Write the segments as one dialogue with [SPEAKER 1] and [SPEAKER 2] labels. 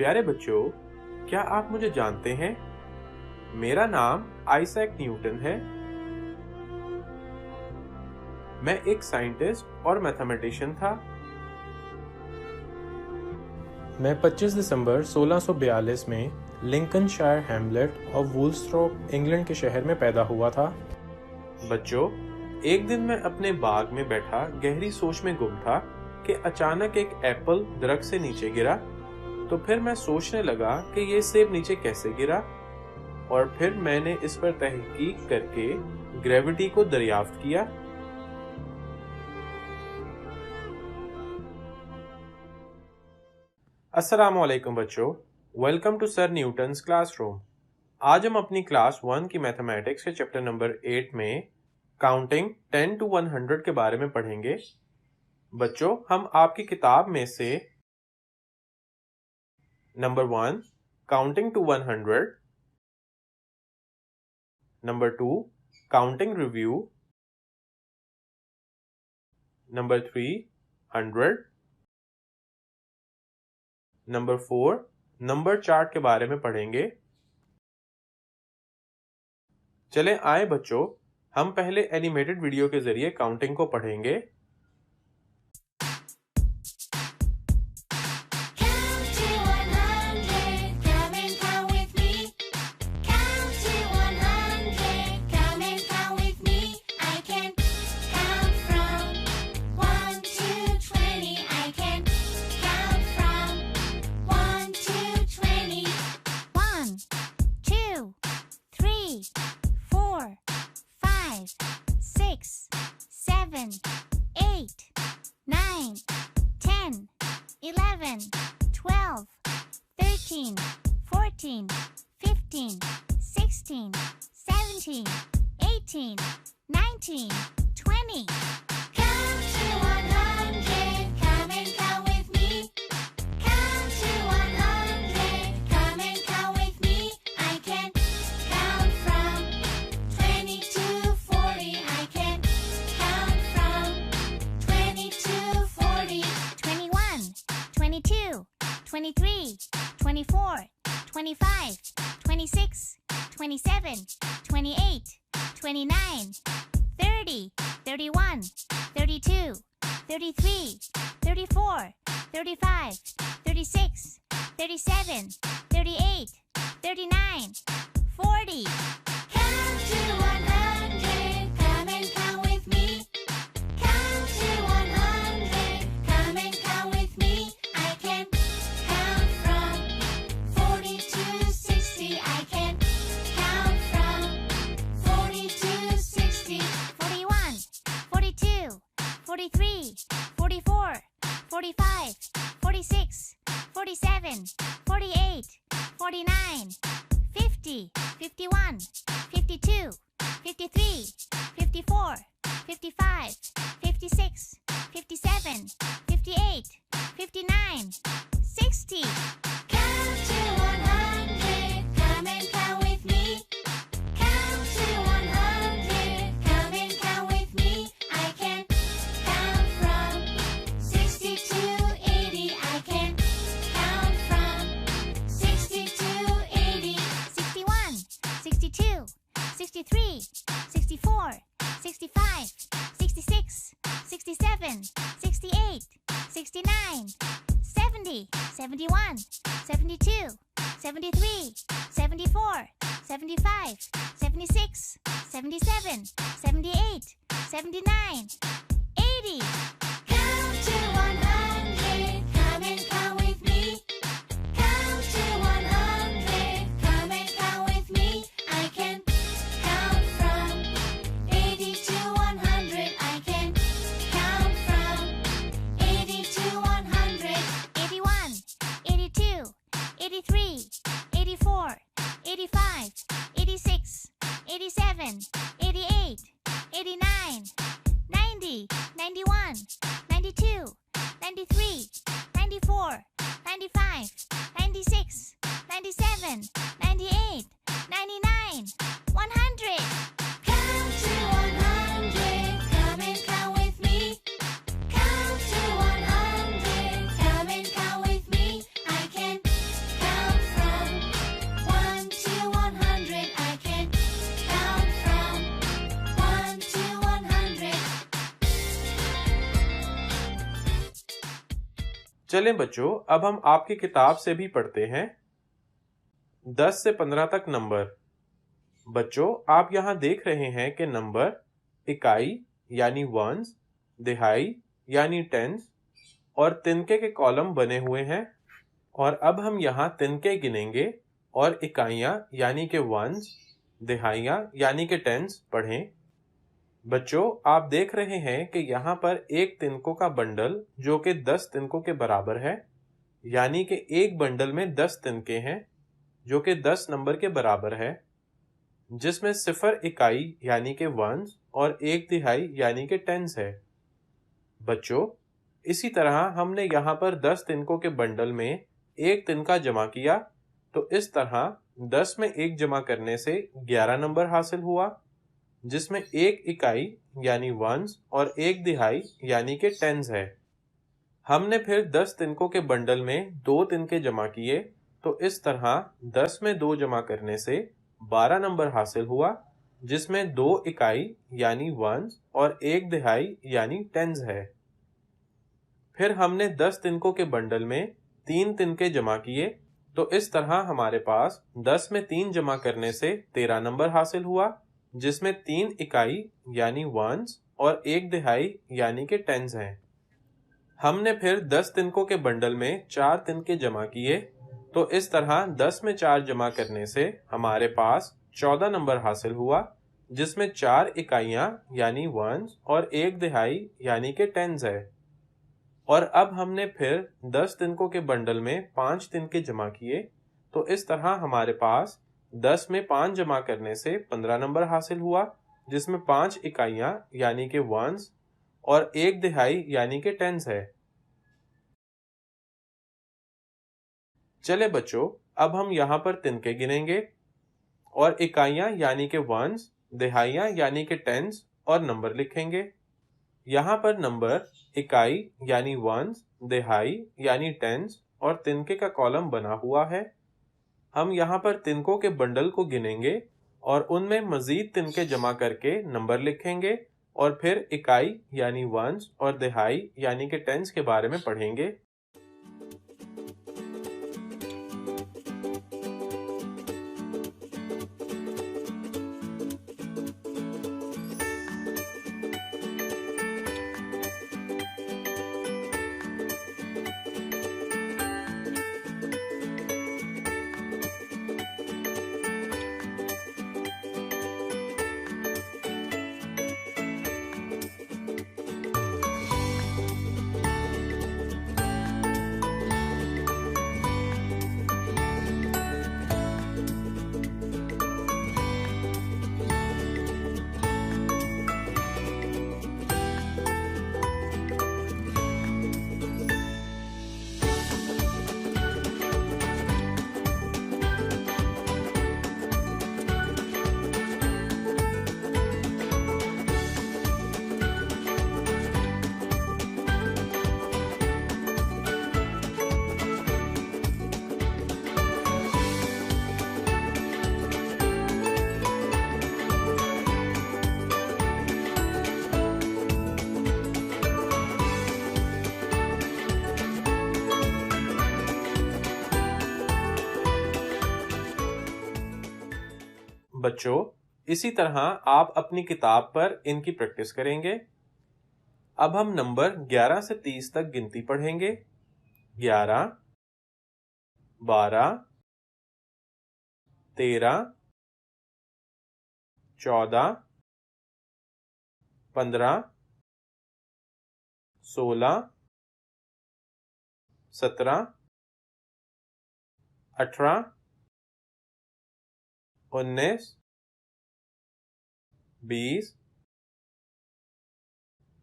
[SPEAKER 1] प्यारे बच्चों, क्या आप मुझे जानते हैं? मेरा नाम आइजैक न्यूटन है। मैं एक साइंटिस्ट और मैथमेटिशियन था। मैं 25 दिसंबर 1642 में लिंकनशायर हैमलेट और वुलस्ट्रॉप इंग्लैंड के शहर में पैदा हुआ था। बच्चों, एक दिन मैं अपने बाग में बैठा गहरी सोच में गुम था कि अचानक एक एप्पल दरख्त से नीचे गिरा। तो फिर मैं सोचने लगा कि ये सेब नीचे कैसे गिरा, और फिर मैंने इस पर तहकीक करके ग्रेविटी को दरियाफ्त किया। अस्सलाम वालेकुम बच्चों, welcome to sir Newton's classroom. आज हम अपनी क्लास 1 की मैथमेटिक्स के चैप्टर नंबर 8 में काउंटिंग 10 to 100 के बारे में पढ़ेंगे। बच्चों, हम आपकी किताब में से number 1 counting to 100, number 2 counting review, number 3 100, number 4 number chart के बारे में पढ़ेंगे। चलें आए बच्चों, हम पहले एनिमेटेड वीडियो के जरिए काउंटिंग को पढ़ेंगे। चलें बच्चों, अब हम आपकी किताब से भी पढ़ते हैं 10 से 15 तक नंबर। बच्चों, आप यहाँ देख रहे हैं कि नंबर इकाई यानी वंस, दिहाई यानी टेंस और तिनके के कॉलम बने हुए हैं। और अब हम यहाँ तिनके गिनेंगे और इकाइयाँ यानी कि वंस, दिहाइयाँ यानी कि टेंस पढ़ें। बच्चों, आप देख रहे हैं कि यहाँ पर एक तिनकों का बंडल जो कि 10 तिनकों के बराबर है, यानी कि एक बंडल में 10 तिनके हैं जो कि 10 नंबर के बराबर है, जिसमें 0 इकाई यानी कि वंस और 1 तिहाई यानी कि टेंस है। बच्चों, इसी तरह हमने यहाँ पर 10 तिनकों के बंडल में एक तिनका जमा किया, तो इस तरह 10 में 1 जमा करने से 11 नंबर हासिल हुआ, जिसमें 1 इकाई यानी वंस और 1 तिहाई यानी कि टेंस है। हमने फिर 10 तिनकों के बंडल में 2 तिनके जमा किए, तो इस तरह 10 में 2 जमा करने से 12 नंबर हासिल हुआ, जिसमें 2 इकाई यानी वंस और 1 तिहाई यानी टेंस है। फिर हमने 10 तिनकों के बंडल में 3 तिनके जमा किए, तो इस तरह हमारे पास 10 में 3 जमा करने से 13 नंबर हासिल हुआ, जिसमें 3 इकाई यानी वंस और 1 तिहाई यानी कि टेंस है। हमने फिर 10 तिनकों के बंडल में 4 तिनके जमा किए, तो इस तरह 10 में 4 जमा करने से हमारे पास 14 नंबर हासिल हुआ, जिसमें 4 इकाइयाँ यानी वंस और 1 तिहाई यानी कि टेंस है। और अब हमने फिर 10 तिनकों के बंडल में 5 तिनके जमा किए, तो इस तरह हमारे पास 10 में 5 जमा करने से 15 नंबर हासिल हुआ, जिसमें 5 इकाइयाँ यानी कि वंस और 1 तिहाई यानी कि टेंस है। चले बच्चों, अब हम यहाँ पर तिनके गिनेंगे और इकाइयाँ यानी कि वंस, तिहाइयाँ यानी कि टेंस और नंबर लिखेंगे। यहाँ पर नंबर इकाई यानी वंस, तिहाई यानी टेंस और तिनके का कॉलम बना हुआ है। हम यहाँ पर तिनकों के बंडल को गिनेंगे और उनमें मजीद तिनके जमा करके नंबर लिखेंगे और फिर इकाई यानी वंस और तिहाई यानी कि टेंस के बारे में पढ़ेंगे। बच्चों, इसी तरह आप अपनी किताब पर इनकी प्रैक्टिस करेंगे। अब हम नंबर 11 से 30 तक गिनती पढ़ेंगे। 11, 12, 13, 14, 15, 16, 17, 18, 19, 20,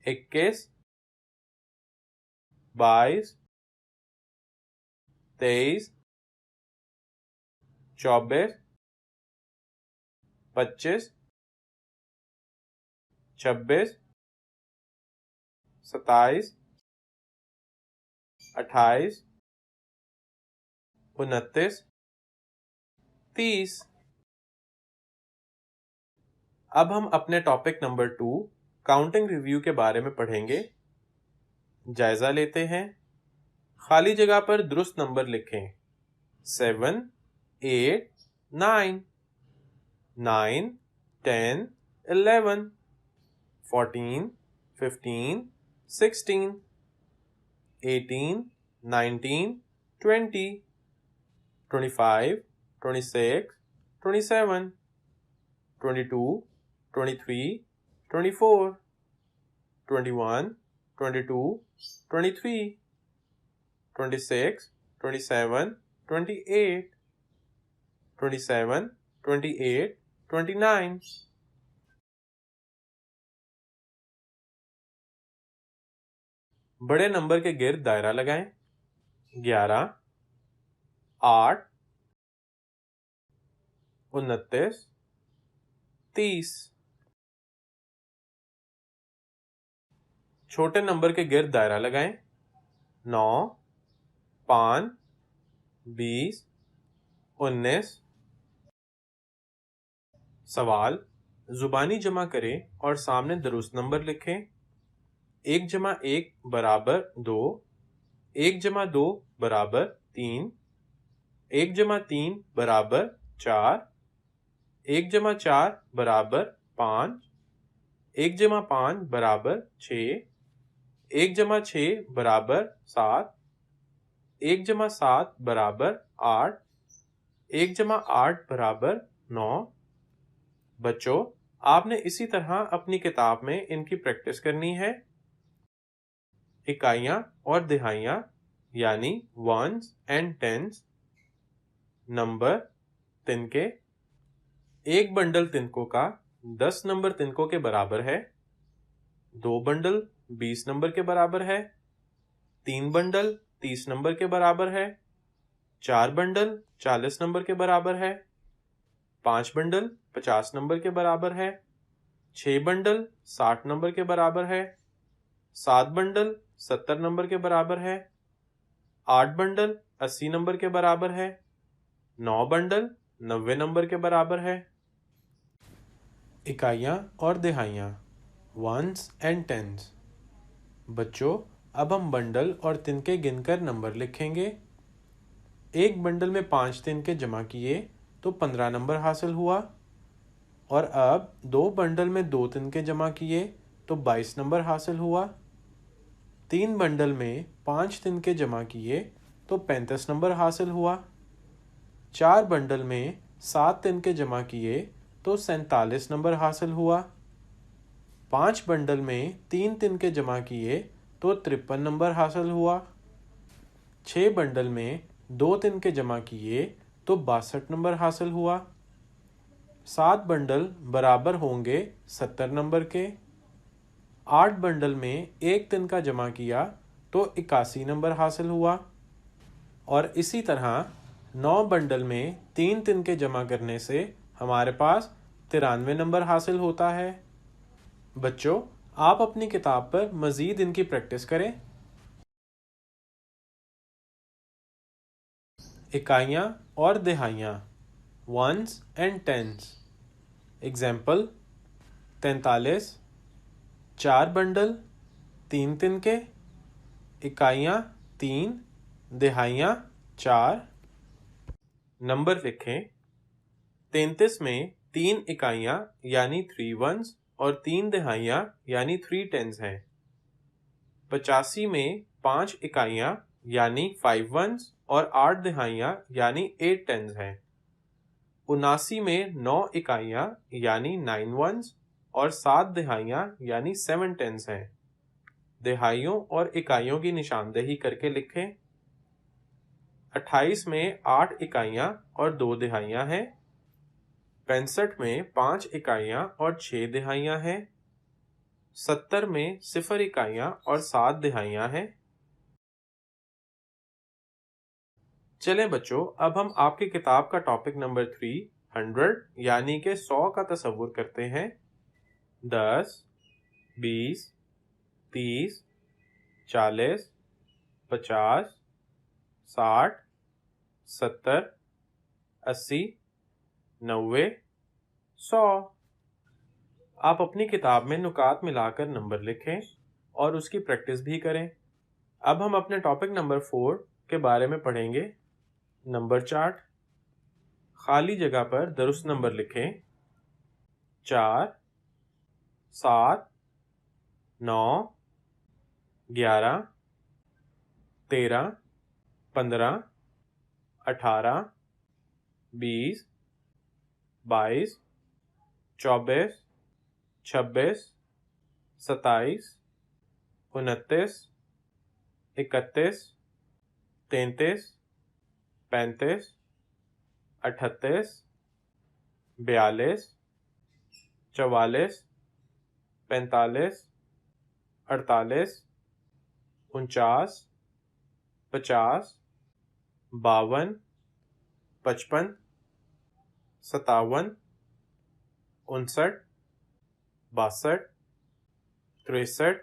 [SPEAKER 1] 21, 22, 23, 24, 25, 26, 27, 28, 29, 30। अब हम अपने टॉपिक नंबर 2 काउंटिंग रिव्यू के बारे में पढ़ेंगे। जायजा लेते हैं। खाली जगह पर दुरुस्त नंबर लिखें। 7, 8, 9, 9, 10, 11, 14, 15, 16, 18, 19, 20, 25, 26, 27, 22, 23, 24, 21, 22, 23, 26, 27, 28, 27, 28, 29। बड़े नंबर के गिर्द दायरा लगाएं। 11, 8, 29, 30। छोटे नंबर के गिर्द दायरा लगाएं। 9, 5, 20, 19। सवाल: जुबानी जमा करें और सामने दुरुस्त नंबर लिखें। 1 जमा 1 बराबर 2, 1 जमा 2 बराबर 3, 1 जमा 3 बराबर 4, 1 जमा 4 बराबर 5, 1 जमा 5 बराबर 6, 1 जमा 6 बराबर 7, 1 जमा 7 बराबर 8, 1 जमा 8 बराबर 9। बच्चों, आपने इसी तरह अपनी किताब में इनकी प्रैक्टिस करनी है। इकाइयाँ और दिहाइयाँ यानी वंस एंड टेंस। नंबर तिनके। एक बंडल तिनकों का 10 नंबर तिनकों के बराबर है। 2 बंडल 20 नंबर के बराबर है। 3 बंडल 30 नंबर के बराबर है। 4 बंडल 40 नंबर के बराबर है। 5 बंडल 50 नंबर के बराबर है। 6 बंडल 60 नंबर के बराबर है। 7 बंडल 70 नंबर के बराबर है। 8 बंडल 80 नंबर के बराबर है। 9 बंडल 90 नंबर के बराबर है। इकाइयाँ और दिहाइयाँ वंस एंड टेंस। बच्चों, अब हम बंडल और तिनके गिनकर नंबर लिखेंगे। एक बंडल में 5 तिनके जमा किए तो 15 नंबर हासिल हुआ। और अब 2 बंडल में 2 तिनके जमा किए तो 22 नंबर हासिल हुआ। 3 बंडल में 5 तिनके जमा किए तो 35 नंबर हासिल हुआ। 4 बंडल में 7 तिनके जमा किए तो 47 नंबर हासिल हुआ। 5 बंडल में 3 तिनके जमा किए तो 53 नंबर हासिल हुआ। 6 बंडल में 2 तिनके जमा किए तो 62 नंबर हासिल हुआ। 7 बंडल बराबर होंगे 70 नंबर के। 8 बंडल में 1 तिनका जमा किया तो 81 नंबर हासिल हुआ। और इसी तरह 9 बंडल में 3 तिनके जमा करने से हमारे पास 93 नंबर हासिल होता है। बच्चों, आप अपनी किताब पर मज़ीद इनकी प्रैक्टिस करें। इकाइयाँ और दिहाइयाँ ones and tens. Example: 43, 4 bundle 3 तिनके। इकाइयाँ 3, दिहाइयाँ 4। नंबर लिखें। 33 में 3 इकाइयाँ यानी 3 वंस और 3 दिहाइयाँ यानी 3 टेंस हैं। 85 में 5 इकाइयाँ यानी 5 वंस और 8 दिहाइयाँ यानी 8 टेंस हैं। 79 में 9 इकाइयाँ यानी 9 वंस और 7 दिहाइयाँ यानी 7 टेंस हैं। दिहाइयों और इकाइयों की निशानदेही करके लिखें। 28 में 8 इकाइयाँ और 2 दिहाइयाँ हैं। 65 में 5 इकाइयाँ और 6 दिहाइयाँ हैं। 70 में 0 इकाइयाँ और 7 दिहाइयाँ हैं। चलें बच्चों, अब हम आपकी किताब का टॉपिक नंबर 300 यानी कि 100 का तसव्वुर करते हैं। 10, 20, 30, 40, 50, 60, 70, 80, 90, 100। आप अपनी किताब में नुकात मिलाकर नंबर लिखें और उसकी प्रैक्टिस भी करें। अब हम अपने टॉपिक नंबर 4 के बारे में पढ़ेंगे। Number chart. खाली जगह पर दुरुस्त नंबर लिखें। 4, 7, 9, 11, 13, 15, 18, 20, 22, 24, 26, 27, 29, 31, 33, 35, 38, 42, 44, 45, 48, 49, 50, 52, 55, 57, 59, 62, 63,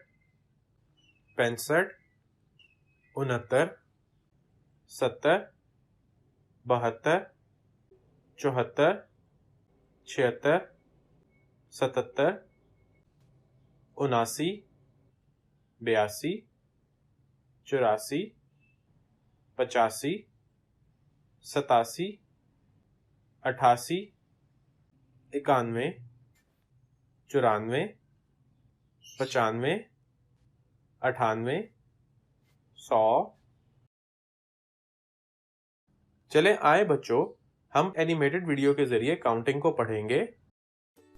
[SPEAKER 1] 65, 69, 70, 72, 74, 76, 77, 79, 82, 84, 85, 87, 88, 91, 94, 95, 98, 100। चले आए बच्चों, हम एनिमेटेड वीडियो के जरिए काउंटिंग को पढ़ेंगे।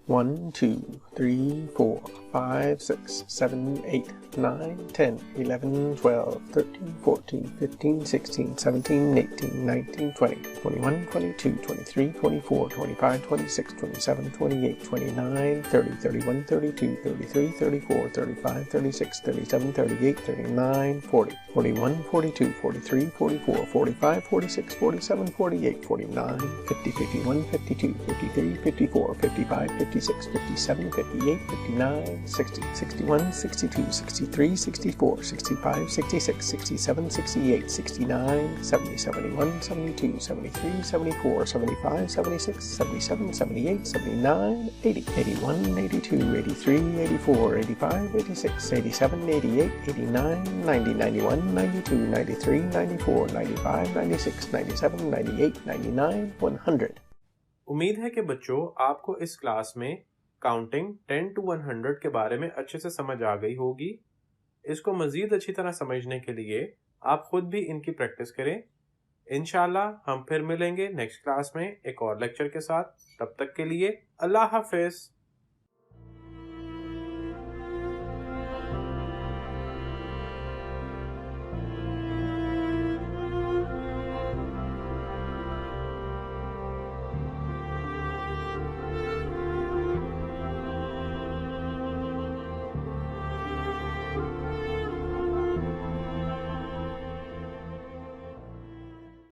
[SPEAKER 2] 1, 2, 3, 4, 5, 6, 7, 8, 9, 10, 11, 12, 13, 14, 15, 16, 17, 18, 19, 20, 21, 22, 23, 24, 25, 26, 27, 28, 29, 30, 31, 32, 33, 34, 35, 36, 37, 38, 39, 40, 41, 42, 43, 44, 45, 46, 47, 48, 49, 50, 51, 52, 53, 54, 55, 56, 57, 58, 59, 60, 61, 62, 63, 64, 65, 66, 67, 68, 69, 70, 71, 72, 73, 74, 75, 76, 77, 78, 79, 80, 81, 82, 83, 84, 85, 86, 87, 88, 89, 90, 91, 92, 93, 94, 95, 96, 97, 98, 99, 100।
[SPEAKER 1] उम्मीद है कि बच्चों आपको इस क्लास में काउंटिंग 10 to 100 के बारे में अच्छे से समझ आ गई होगी। इसको मज़ीद अच्छी तरह समझने के लिए आप खुद भी इनकी प्रैक्टिस करें। इंशाल्लाह हम फिर मिलेंगे नेक्स्ट क्लास में एक और लेक्चर के साथ। तब तक के लिए अल्लाह हाफिज़।